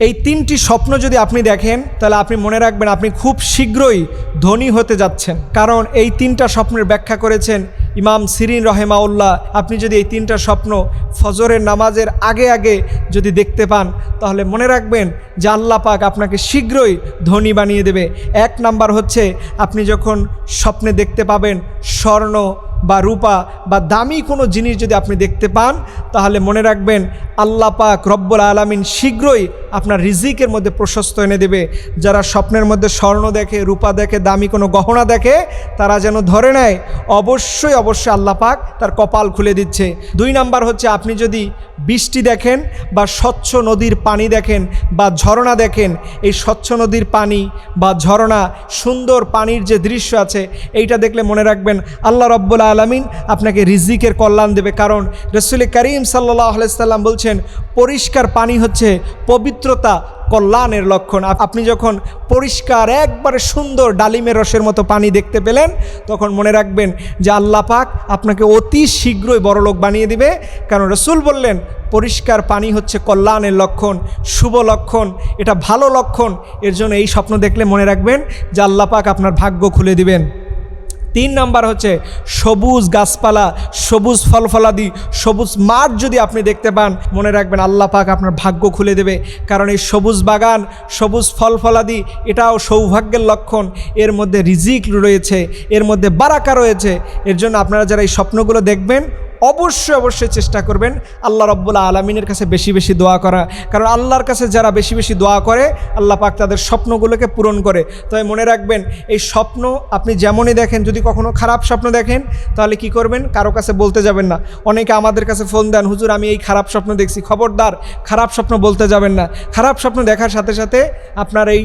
এই তিনটি স্বপ্ন যদি আপনি দেখেন তাহলে আপনি মনে রাখবেন আপনি খুব শীঘ্রই ধনী হতে যাচ্ছেন। কারণ এই তিনটা স্বপ্নের ব্যাখ্যা করেছেন ইমাম সিরিন রহেমাউল্লাহ। আপনি যদি এই তিনটা স্বপ্ন ফজরের নামাজের আগে আগে যদি দেখতে পান তাহলে মনে রাখবেন যে আল্লাহ পাক আপনাকে শীঘ্রই ধনী বানিয়ে দেবে। এক নাম্বার হচ্ছে আপনি যখন স্বপ্নে দেখতে পাবেন স্বর্ণ বা রূপা বা দামি কোনো জিনিস যদি আপনি দেখতে পান তাহলে মনে রাখবেন আল্লাহ পাক রব্বুল আলামিন শীঘ্রই আপনার রিজিকের মধ্যে প্রশস্ত এনে দেবে। যারা স্বপ্নের মধ্যে স্বর্ণ দেখে, রূপা দেখে, দামি কোনো গহনা দেখে, তারা যেন ধরে নেয় অবশ্যই আল্লাহ পাক তার কপাল খুলে দিচ্ছে। দুই নাম্বার হচ্ছে আপনি যদি বৃষ্টি দেখেন বা স্বচ্ছ নদীর পানি দেখেন বা ঝরনা দেখেন, এই স্বচ্ছ নদীর পানি বা ঝরনা, সুন্দর পানির যে দৃশ্য আছে, এইটা দেখলে মনে রাখবেন আল্লাহ রব্বুল আলামিন আপনাকে রিজিকের কল্যাণ দেবে। কারণ রাসূল করিম সাল্লাল্লাহু আলাইহি সাল্লাম বলছেন পরিষ্কার পানি হচ্ছে পবিত্রতা, কল্যাণের লক্ষণ। আপনি যখন পরিষ্কার একবারে সুন্দর ডালিমের রসের মতো পানি দেখতে পেলেন তখন মনে রাখবেন যে আল্লাহ পাক আপনাকে অতি শীঘ্রই বড়লোক বানিয়ে দিবে। কারণ রাসূল বললেন পরিষ্কার পানি হচ্ছে কল্যাণের লক্ষণ, শুভ লক্ষণ, এটা ভালো লক্ষণ। এর জন্য এই স্বপ্ন দেখলে মনে রাখবেন যে আল্লাহ পাক আপনার ভাগ্য খুলে দিবেন। তিন নাম্বার হচ্ছে সবুজ গাছপালা, সবুজ ফলফলাদি, সবুজ মাঠ যদি আপনি দেখতে পান মনে রাখবেন আল্লাহ পাক আপনার ভাগ্য খুলে দেবে। কারণ এই সবুজ বাগান, সবুজ ফলফলাদি এটাও সৌভাগ্যের লক্ষণ। এর মধ্যে রিজিক রয়েছে, এর মধ্যে বারাকা রয়েছে। এর জন্য আপনারা যারা এই স্বপ্নগুলো দেখবেন অবশ্যই চেষ্টা করবেন আল্লাহ রব্বুল আলামিনের কাছে বেশি বেশি দোয়া করা। কারণ আল্লাহর কাছে যারা বেশি বেশি দোয়া করে আল্লাহ পাক তাদের স্বপ্নগুলোকে পূরণ করে। তবে মনে রাখবেন এই স্বপ্ন আপনি যেমনই দেখেন, যদি কখনো খারাপ স্বপ্ন দেখেন তাহলে কি করবেন, কারো কাছে বলতে যাবেন না। অনেকে আমাদের কাছে ফোন দেন, হুজুর আমি এই খারাপ স্বপ্ন দেখছি। খবরদার, খারাপ স্বপ্ন বলতে যাবেন না। খারাপ স্বপ্ন দেখার সাথে সাথে আপনার এই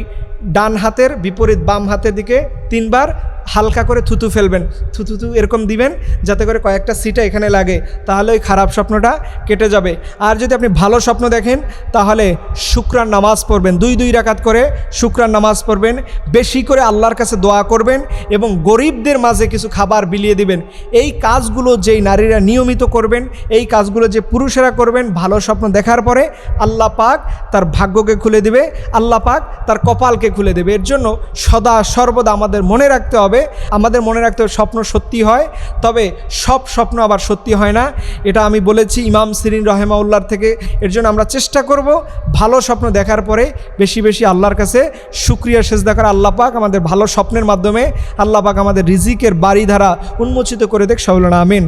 ডান হাতের বিপরীত বাম হাতের দিকে 3 বার হালকা করে থুতু ফেলবেন, থুতু এরকম দিবেন যাতে করে কয়েকটা সিটা এখানে লাগে, তাহলে ওই খারাপ স্বপ্নটা কেটে যাবে। আর যদি আপনি ভালো স্বপ্ন দেখেন তাহলে শুকরান নামাজ পড়বেন, 2 রাকাত করে শুকরান নামাজ পড়বেন, বেশি করে আল্লাহর কাছে দোয়া করবেন এবং গরিবদের মাঝে কিছু খাবার বিলিয়ে দিবেন। এই কাজগুলো যেই নারীরা নিয়মিত করবেন, এই কাজগুলো যে পুরুষেরা করবেন, ভালো স্বপ্ন দেখার পরে আল্লাহ পাক তার ভাগ্যকে খুলে দেবে, আল্লাহ পাক তার কপালকে খুলে দেবে। এর জন্য সদা সর্বদা আমাদের মনে রাখতে হবে, স্বপ্ন সত্যি হয়, তবে সব স্বপ্ন আবার সত্যি হয় না। এটা আমি বলেছি ইমাম সিরিন রহেমাউল্লাহর থেকে। এর জন্য আমরা চেষ্টা করব ভালো স্বপ্ন দেখার পরে বেশি বেশি আল্লাহর কাছে শুকরিয়া সেজদা করা। আল্লাহ পাক আমাদের ভালো স্বপ্নের মাধ্যমে আল্লাহ পাক আমাদের রিজিকের বাড়িধারা উন্মোচিত করে দেখ। সকলে আমিন।